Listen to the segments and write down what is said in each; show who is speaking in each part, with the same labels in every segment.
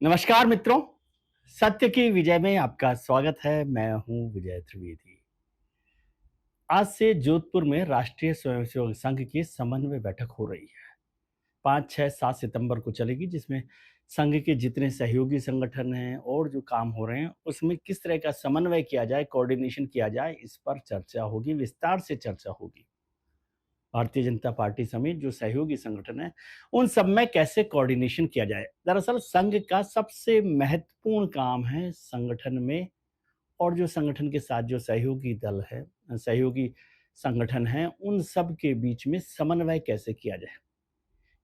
Speaker 1: नमस्कार मित्रों, सत्य की विजय में आपका स्वागत है। मैं हूं विजय त्रिवेदी। आज से जोधपुर में राष्ट्रीय स्वयंसेवक संघ की समन्वय बैठक हो रही है। 5, 6, 7 सितंबर को चलेगी, जिसमें संघ के जितने सहयोगी संगठन हैं और जो काम हो रहे हैं, उसमें किस तरह का समन्वय किया जाए, कोऑर्डिनेशन किया जाए, इस पर चर्चा होगी, विस्तार से चर्चा होगी। भारतीय जनता पार्टी समेत जो सहयोगी संगठन है, उन सब में कैसे कोऑर्डिनेशन किया जाए। दरअसल संघ का सबसे महत्वपूर्ण काम है संगठन में और जो संगठन के साथ जो सहयोगी दल है, सहयोगी संगठन हैं, उन सब के बीच में समन्वय कैसे किया जाए।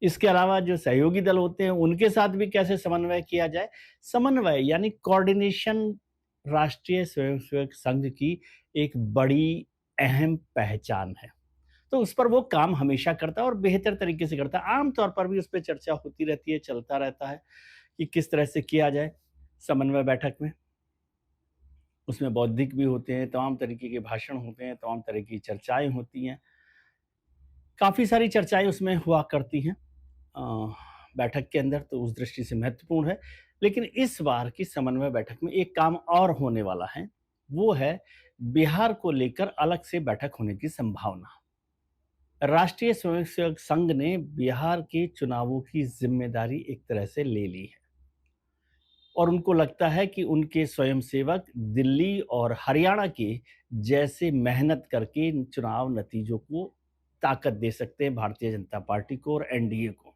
Speaker 1: इसके अलावा जो सहयोगी दल होते हैं, उनके साथ भी कैसे समन्वय किया जाए। समन्वय यानी कोऑर्डिनेशन राष्ट्रीय स्वयंसेवक संघ की एक बड़ी अहम पहचान है। तो उस पर वो काम हमेशा करता है और बेहतर तरीके से करता है। आम तौर पर भी उस पे चर्चा होती रहती है, चलता रहता है कि किस तरह से किया जाए समन्वय बैठक में। उसमें बौद्धिक भी होते हैं, तमाम तरीके के भाषण होते हैं, तमाम तरह की चर्चाएँ होती हैं। काफ़ी सारी चर्चाएँ उसमें हुआ करती हैं अ, बैठक के अंदर, तो उस दृष्टि से महत्वपूर्ण है। लेकिन इस बार की समन्वय बैठक में एक काम और होने वाला है, वो है बिहार को लेकर अलग से बैठक होने की संभावना। राष्ट्रीय स्वयंसेवक संघ ने बिहार के चुनावों की ज़िम्मेदारी एक तरह से ले ली है और उनको लगता है कि उनके स्वयंसेवक दिल्ली और हरियाणा के जैसे मेहनत करके इन चुनाव नतीजों को ताकत दे सकते हैं भारतीय जनता पार्टी को और एनडीए को।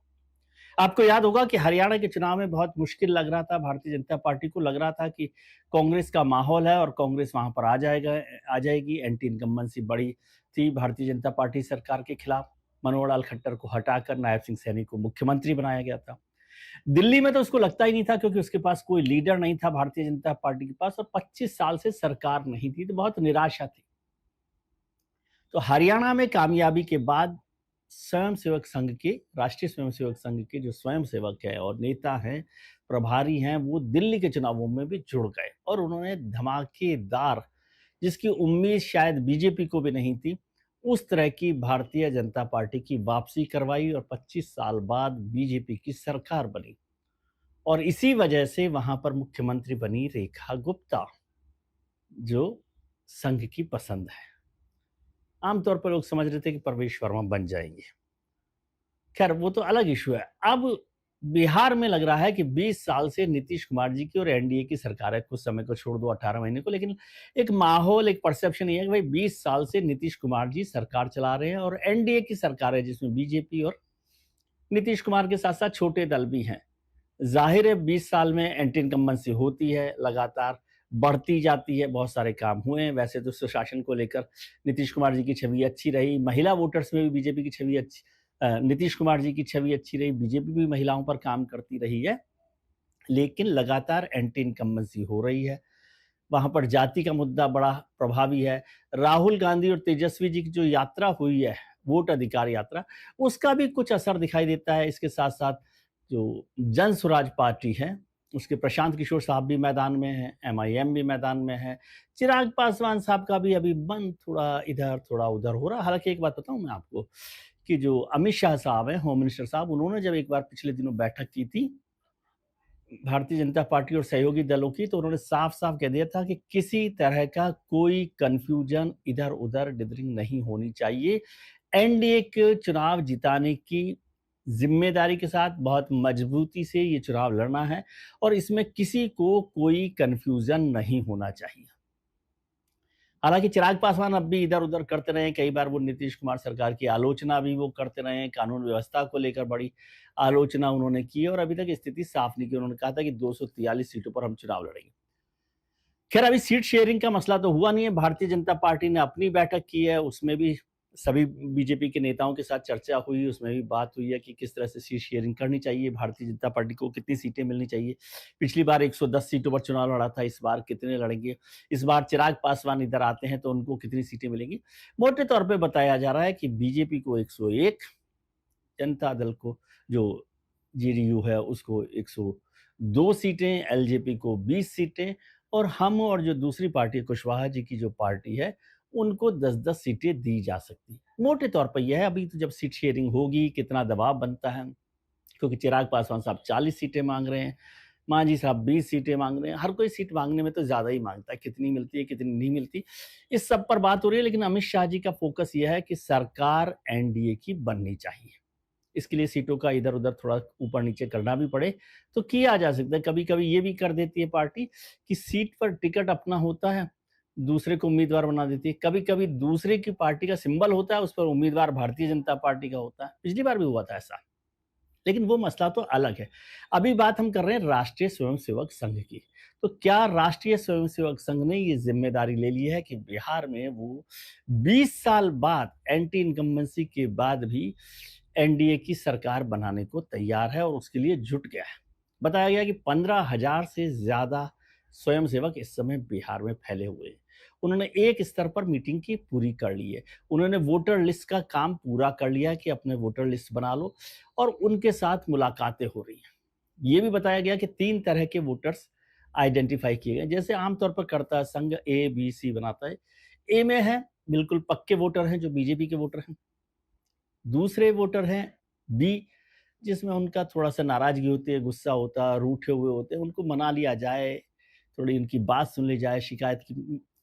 Speaker 1: आपको याद होगा कि हरियाणा के चुनाव में बहुत मुश्किल लग रहा था भारतीय जनता पार्टी को, लग रहा था कि कांग्रेस का माहौल है और कांग्रेस वहां पर आ जाएगी। एंटी इनकम्बेंसी बड़ी थी भारतीय जनता पार्टी सरकार के खिलाफ। मनोहर लाल खट्टर को हटाकर नायब सिंह सैनी को मुख्यमंत्री बनाया गया था। दिल्ली में तो उसको लगता ही नहीं था, क्योंकि उसके पास कोई लीडर नहीं था भारतीय जनता पार्टी के पास, और 25 साल से सरकार नहीं थी, तो बहुत निराशा थी। तो हरियाणा में कामयाबी के बाद स्वयंसेवक संघ के, राष्ट्रीय स्वयंसेवक संघ के जो स्वयंसेवक है और नेता हैं, प्रभारी हैं, वो दिल्ली के चुनावों में भी जुड़ गए और उन्होंने धमाकेदार, जिसकी उम्मीद शायद बीजेपी को भी नहीं थी, उस तरह की भारतीय जनता पार्टी की वापसी करवाई और 25 साल बाद बीजेपी की सरकार बनी। और इसी वजह से वहां पर मुख्यमंत्री बनी रेखा गुप्ता, जो संघ की पसंद है। आमतौर पर लोग समझ रहे थे कि प्रवेश वर्मा बन जाएंगे। खैर, वो तो अलग इशू है। अब बिहार में लग रहा है कि 20 साल से नीतीश कुमार जी की और एनडीए की सरकार है, कुछ समय को छोड़ दो, 18 महीने को, लेकिन एक माहौल, एक परसेप्शन ये है कि भाई 20 साल से नीतीश कुमार जी सरकार चला रहे हैं और एनडीए की सरकार है जिसमें बीजेपी और नीतीश कुमार के साथ-साथ छोटे दल भी हैं। ज़ाहिर है 20 साल में एंटी इनकम्बेंसी होती है, लगातार बढ़ती जाती है, बहुत सारे काम हुए हैं। वैसे तो सुशासन को लेकर नीतीश कुमार जी की छवि अच्छी रही, महिला वोटर्स में भी बीजेपी की छवि अच्छी, नीतीश कुमार जी की छवि अच्छी रही, बीजेपी भी महिलाओं पर काम करती रही है। लेकिन लगातार एंटी इनकम्बेंसी हो रही है। वहाँ पर जाति का मुद्दा बड़ा प्रभावी है। राहुल गांधी और तेजस्वी जी की जो यात्रा हुई है, वोट अधिकार यात्रा, उसका भी कुछ असर दिखाई देता है। इसके साथ-साथ जो जन स्वराज पार्टी है, उसके प्रशांत किशोर साहब भी मैदान में हैं, एमआईएम भी मैदान में है। चिराग पासवान साहब का भी अभी मन थोड़ा इधर, थोड़ा उधर हो रहा है। हालाँकि एक बात बताऊँ मैं आपको कि जो अमित शाह साहब हैं, होम मिनिस्टर साहब, उन्होंने जब एक बार पिछले दिनों बैठक की थी भारतीय जनता पार्टी और सहयोगी दलों की, तो उन्होंने साफ-साफ कह दिया था कि किसी तरह का कोई कन्फ्यूजन इधर-उधर डिदरिंग नहीं होनी चाहिए। एनडीए के चुनाव जिताने की ज़िम्मेदारी के साथ बहुत मजबूती से ये चुनाव लड़ना है और इसमें किसी को कोई कन्फ्यूजन नहीं होना चाहिए। हालाँकि चिराग पासवान अब भी इधर-उधर करते रहे हैं, कई बार वो नीतीश कुमार सरकार की आलोचना भी वो करते रहे हैं, कानून व्यवस्था को लेकर बड़ी आलोचना उन्होंने की और अभी तक स्थिति साफ नहीं की। उन्होंने कहा था कि 243 सीटों पर हम चुनाव लड़ेंगे। खैर, अभी सीट शेयरिंग का मसला तो हुआ नहीं है, भारतीय जनता पार्टी ने अपनी बैठक की है, उसमें भी सभी बीजेपी के नेताओं के साथ चर्चा हुई, उसमें भी बात हुई है कि किस तरह से सीट शेयरिंग करनी चाहिए, भारतीय जनता पार्टी को कितनी सीटें मिलनी चाहिए। पिछली बार 110 सीटों पर चुनाव लड़ा था, इस बार कितने लड़ेंगे? इस बार चिराग पासवान इधर आते हैं तो उनको कितनी सीटें मिलेंगी? मोटे तौर पे बताया जा रहा है कि बीजेपी को 101, जनता दल को, जो जेडीयू है, उसको 102 सीटें, एलजेपी को 20 सीटें और हम और जो दूसरी पार्टी कुशवाहा जी की जो पार्टी है, उनको 10-10 सीटें दी जा सकती हैं। मोटे तौर पर यह है। अभी तो जब सीट शेयरिंग होगी, कितना दबाव बनता है, क्योंकि चिराग पासवान साहब 40 सीटें माँग रहे हैं, मांझी साहब 20 सीटें मांग रहे हैं। हर कोई सीट मांगने में तो ज़्यादा ही मांगता है, कितनी मिलती है, कितनी नहीं मिलती। इस सब पर बात हो रही है, लेकिन अमित शाह जी का फोकस ये है कि सरकार एनडीए की बननी चाहिए। इसके लिए सीटों का इधर-उधर थोड़ा ऊपर-नीचे करना भी पड़े, तो किया जा सकता है। कभी-कभी ये भी कर देती है पार्टी कि सीट पर टिकट अपना होता है, दूसरे को उम्मीदवार बना देती है। कभी-कभी दूसरे की पार्टी का सिंबल होता है, उस पर उम्मीदवार भारतीय जनता पार्टी का होता है। पिछली बार भी हुआ था ऐसा। लेकिन वो मसला तो अलग है। अभी बात हम कर रहे हैं राष्ट्रीय स्वयंसेवक संघ की। तो क्या राष्ट्रीय स्वयंसेवक संघ ने ये ज़िम्मेदारी ले ली है कि बिहार में वो 20 साल बाद एंटी इनकम्बेंसी के बाद भी एनडीए की सरकार बनाने को तैयार है और उसके लिए जुट गया है। बताया गया कि 15,000 से ज़्यादा स्वयंसेवक इस समय बिहार में फैले हुए हैं। उन्होंने एक स्तर पर मीटिंग की पूरी कर ली है। उन्होंने वोटर लिस्ट का काम पूरा कर लिया है कि अपने वोटर लिस्ट बना लो और उनके साथ मुलाकातें हो रही हैं। ये भी बताया गया कि 3 तरह के वोटर्स आइडेंटिफ़ाई किए गए। जैसे आमतौर पर करता है संघ ए, बी, सी बनाता है। ए में है बिल्कुल पक्के वोटर हैं जो बीजेपी के वोटर हैं। दूसरे वोटर हैं बी, जिसमें उनका थोड़ा-सा नाराज़गी होती है, गुस्सा होता है, रूठे हुए होते हैं, उनको मना लिया जाए, थोड़ी उनकी बात सुन ली जाए, शिकायत की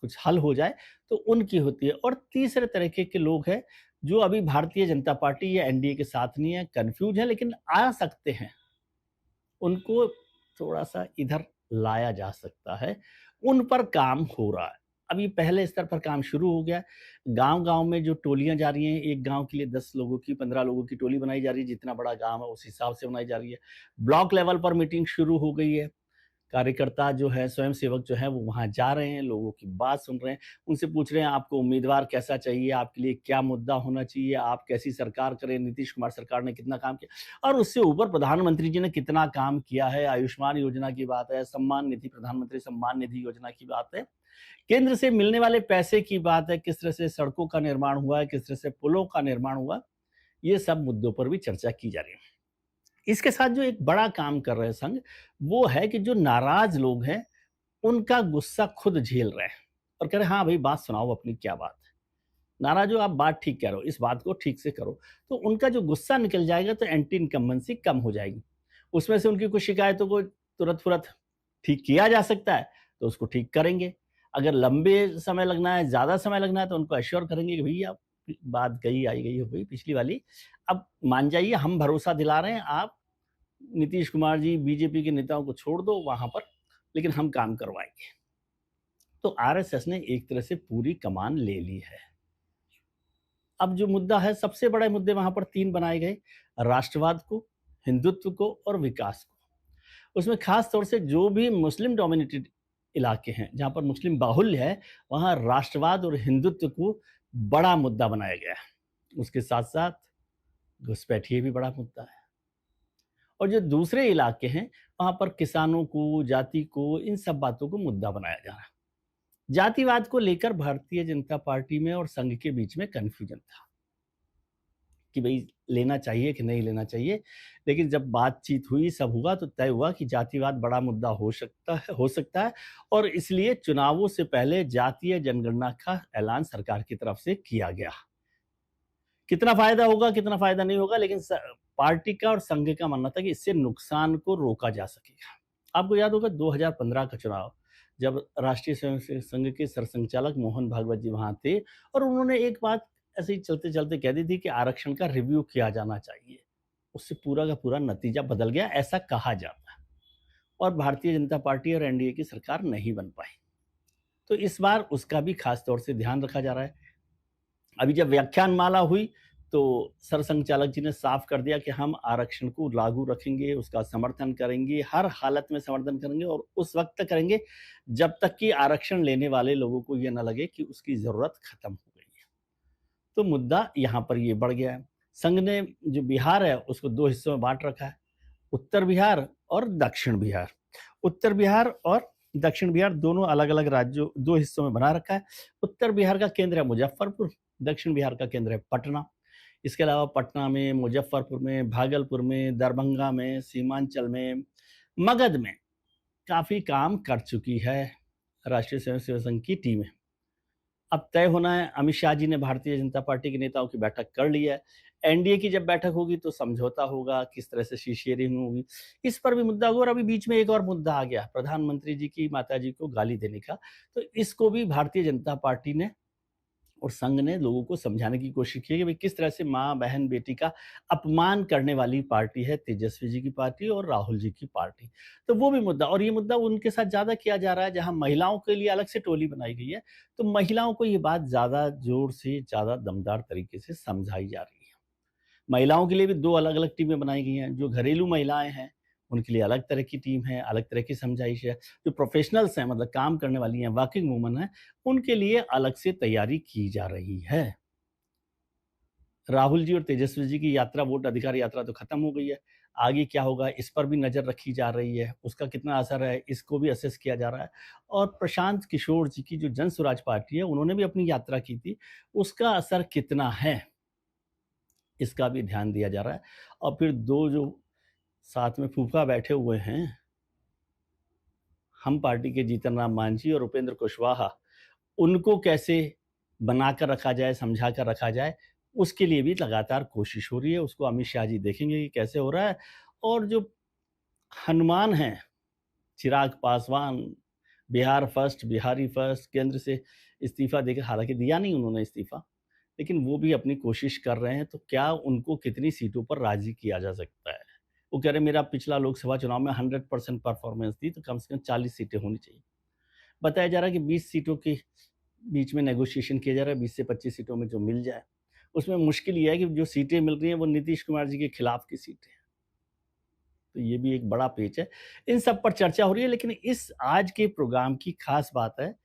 Speaker 1: कुछ हल हो जाए, तो उनकी होती है। और तीसरे तरीके के लोग हैं, जो अभी भारतीय जनता पार्टी या एनडीए के साथ नहीं है, कन्फ्यूज़ हैं लेकिन आ सकते हैं। उनको थोड़ा-सा इधर लाया जा सकता है, उन पर काम हो रहा है। अभी पहले स्तर पर काम शुरू हो गया है। गाँव-गाँव में जो टोलियाँ जा रही हैं, एक गाँव के लिए 10 लोगों की, 15 लोगों की टोली बनाई जा रही है, जितना बड़ा गाँव है उस हिसाब से बनाई जा रही है। ब्लॉक लेवल पर मीटिंग शुरू हो गई है। कार्यकर्ता जो है, स्वयंसेवक जो हैं, वो वहाँ जा रहे हैं, लोगों की बात सुन रहे हैं, उनसे पूछ रहे हैं आपको उम्मीदवार कैसा चाहिए, आपके लिए क्या मुद्दा होना चाहिए, आप कैसी सरकार करें, नीतीश कुमार सरकार ने कितना काम किया और उससे ऊपर प्रधानमंत्री जी ने कितना काम किया है, आयुष्मान योजना की बात है, सम्मान निधि, प्रधानमंत्री सम्मान निधि योजना की बात है, केंद्र से मिलने वाले पैसे की बात है, किस तरह से सड़कों का निर्माण हुआ है, किस तरह से पुलों का निर्माण हुआ, ये सब मुद्दों पर भी चर्चा की जा रही है। इसके साथ जो एक बड़ा काम कर रहे हैं संघ, वो है कि जो नाराज़ लोग हैं, उनका गुस्सा खुद झेल रहे हैं और कह रहे हैं, हाँ भाई बात सुनाओ अपनी क्या बात है। नाराज़ हो आप बात ठीक कह रहे हो, इस बात को ठीक से करो। तो उनका जो गुस्सा निकल जाएगा तो एंटी इनकम्बेंसी कम हो जाएगी। उसमें से उनकी कुछ शिकायतों को तुरंत-फुरंत ठीक किया जा सकता है, तो उसको ठीक करेंगे। अगर लंबे समय लगना है, ज़्यादा समय लगना है तो उनको एश्योर करेंगे कि भैया बात गई आई गई हो गई पिछली वाली, अब मान जाइए हम भरोसा दिला रहे हैं, आप नीतीश कुमार जी, बीजेपी के नेताओं को छोड़ दो वहाँ पर, लेकिन हम काम करवाएँगे। तो आरएसएस ने एक तरह से पूरी कमान ले ली है। अब जो मुद्दा है, सबसे बड़े मुद्दे वहाँ पर 3 बनाए गए, राष्ट्रवाद को, हिंदुत्व को और विकास को। उसमें खास तौर से जो भी मुस्लिम डोमिनेटेड इलाके हैं, जहाँ पर मुस्लिम बाहुल्य है, वहाँ राष्ट्रवाद और हिंदुत्व को बड़ा मुद्दा बनाया गया है। उसके साथ-साथ घुसपैठिए भी बड़ा मुद्दा है। और जो दूसरे इलाके हैं, वहाँ पर किसानों को, जाति को, इन सब बातों को मुद्दा बनाया जा रहा है। जातिवाद को लेकर भारतीय जनता पार्टी में और संघ के बीच में कन्फ्यूजन था कि भई लेना चाहिए कि नहीं लेना चाहिए। लेकिन जब बातचीत हुई, सब हुआ तो तय हुआ कि जातिवाद बड़ा मुद्दा हो सकता है और इसलिए चुनावों से पहले जातीय जनगणना का ऐलान सरकार की तरफ से किया गया। कितना फ़ायदा होगा, कितना फ़ायदा नहीं होगा, लेकिन पार्टी का और संघ का मानना था कि इससे नुकसान को रोका जा सकेगा। आपको याद होगा 2015 का चुनाव, जब राष्ट्रीय स्वयंसेवक संघ के सरसंघचालक मोहन भागवत जी वहाँ थे और उन्होंने एक बात ऐसे ही चलते-चलते कह दी थी कि आरक्षण का रिव्यू किया जाना चाहिए। उससे पूरा का पूरा नतीजा बदल गया, ऐसा कहा जाता है और भारतीय जनता पार्टी और एनडीए की सरकार नहीं बन पाई। तो इस बार उसका भी खास तौर से ध्यान रखा जा रहा है। अभी जब व्याख्यानमाला हुई तो सरसंघचालक जी ने साफ कर दिया कि हम आरक्षण को लागू रखेंगे, उसका समर्थन करेंगे, हर हालत में समर्थन करेंगे और उस वक्त तक करेंगे जब तक कि आरक्षण लेने वाले लोगों को ये ना लगे कि उसकी ज़रूरत खत्म हो गई है। तो मुद्दा यहाँ पर ये बढ़ गया है। संघ ने जो बिहार है उसको 2 हिस्सों में बाँट रखा है, उत्तर बिहार और दक्षिण बिहार। उत्तर बिहार और दक्षिण बिहार दोनों अलग-अलग राज्यों 2 हिस्सों में बना रखा है। उत्तर बिहार का केंद्र है मुज़फ्फरपुर, दक्षिण बिहार का केंद्र है पटना। इसके अलावा पटना में, मुज़फ्फरपुर में, भागलपुर में, दरभंगा में, सीमांचल में, मगध में काफ़ी काम कर चुकी है राष्ट्रीय स्वयंसेवक संघ की टीमें। अब तय होना है, अमित शाह जी ने भारतीय जनता पार्टी के नेताओं की बैठक कर ली है। एनडीए की जब बैठक होगी तो समझौता होगा, किस तरह से शी शेयरिंग होगी, इस पर भी मुद्दा होगा। और अभी बीच में एक और मुद्दा आ गया, प्रधानमंत्री जी की माताजी को गाली देने का। तो इसको भी भारतीय जनता पार्टी ने और संघ ने लोगों को समझाने की कोशिश की है कि भाई किस तरह से माँ, बहन, बेटी का अपमान करने वाली पार्टी है तेजस्वी जी की पार्टी और राहुल जी की पार्टी। तो वो भी मुद्दा, और ये मुद्दा उनके साथ ज़्यादा किया जा रहा है जहाँ महिलाओं के लिए अलग से टोली बनाई गई है, तो महिलाओं को ये बात ज़्यादा ज़ोर से, ज़्यादा दमदार तरीके से समझाई जा रही है। महिलाओं के लिए भी 2 अलग-अलग टीमें बनाई गई हैं। जो घरेलू महिलाएँ हैं, उनके लिए अलग तरह की टीम है, अलग तरह की समझाइश है। जो प्रोफ़ेशनल्स हैं, मतलब काम करने वाली हैं, वर्किंग वूमन हैं, उनके लिए अलग से तैयारी की जा रही है। राहुल जी और तेजस्वी जी की यात्रा, वोट अधिकार यात्रा तो खत्म हो गई है। आगे क्या होगा, इस पर भी नज़र रखी जा रही है। उसका कितना असर है, इसको भी असेस किया जा रहा है। और प्रशांत किशोर जी की जो जन स्वराज पार्टी है, उन्होंने भी अपनी यात्रा की थी। उसका असर कितना है, इसका भी ध्यान दिया जा रहा है। और फिर 2 जो साथ में फूफा बैठे हुए हैं, हम पार्टी के जीतन राम मांझी और उपेंद्र कुशवाहा, उनको कैसे बनाकर रखा जाए, समझा कर रखा जाए, उसके लिए भी लगातार कोशिश हो रही है। उसको अमित शाह जी देखेंगे कि कैसे हो रहा है। और जो हनुमान हैं, चिराग पासवान, बिहार फर्स्ट, बिहारी फर्स्ट, केंद्र से इस्तीफ़ा देकर, हालाँकि दिया नहीं उन्होंने इस्तीफ़ा, लेकिन वो भी अपनी कोशिश कर रहे हैं। तो क्या उनको कितनी सीटों पर राज़ी किया जा सकता है? वो कह रहे हैं मेरा पिछला लोकसभा चुनाव में 100% परफ़ॉर्मेंस थी, तो कम से कम 40 सीटें होनी चाहिए। बताया जा रहा है कि 20 सीटों के बीच में नेगोशिएशन किया जा रहा है, 20 से 25 सीटों में जो मिल जाए। उसमें मुश्किल ये है कि जो सीटें मिल रही हैं वो नीतीश कुमार जी के खिलाफ की सीटें हैं। तो ये भी एक बड़ा पेच है। इन सब पर चर्चा हो रही है, लेकिन इस आज के प्रोग्राम की खास बात है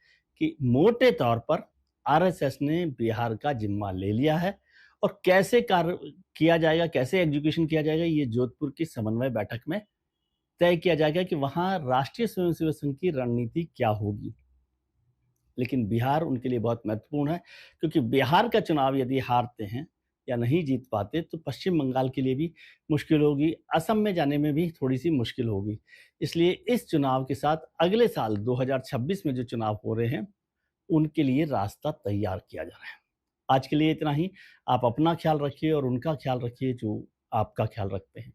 Speaker 1: कि मोटे तौर पर आरएसएस ने बिहार का जिम्मा ले लिया है। और कैसे कार्य किया जाएगा, कैसे एग्जीक्यूशन किया जाएगा, ये जोधपुर की समन्वय बैठक में तय किया जाएगा कि वहाँ राष्ट्रीय स्वयंसेवक संघ की रणनीति क्या होगी। लेकिन बिहार उनके लिए बहुत महत्वपूर्ण है, क्योंकि बिहार का चुनाव यदि हारते हैं या नहीं जीत पाते तो पश्चिम बंगाल के लिए भी मुश्किल होगी, असम में जाने में भी थोड़ी-सी मुश्किल होगी। इसलिए इस चुनाव के साथ अगले साल 2026 में जो चुनाव हो रहे हैं, उनके लिए रास्ता तैयार किया जा रहा है। आज के लिए इतना ही। आप अपना ख्याल रखिए और उनका ख्याल रखिए जो आपका ख्याल रखते हैं।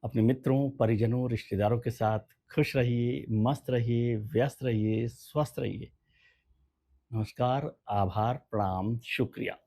Speaker 1: अपने मित्रों, परिजनों, रिश्तेदारों के साथ खुश रहिए, मस्त रहिए, व्यस्त रहिए, स्वस्थ रहिए। नमस्कार, आभार, प्रणाम, शुक्रिया।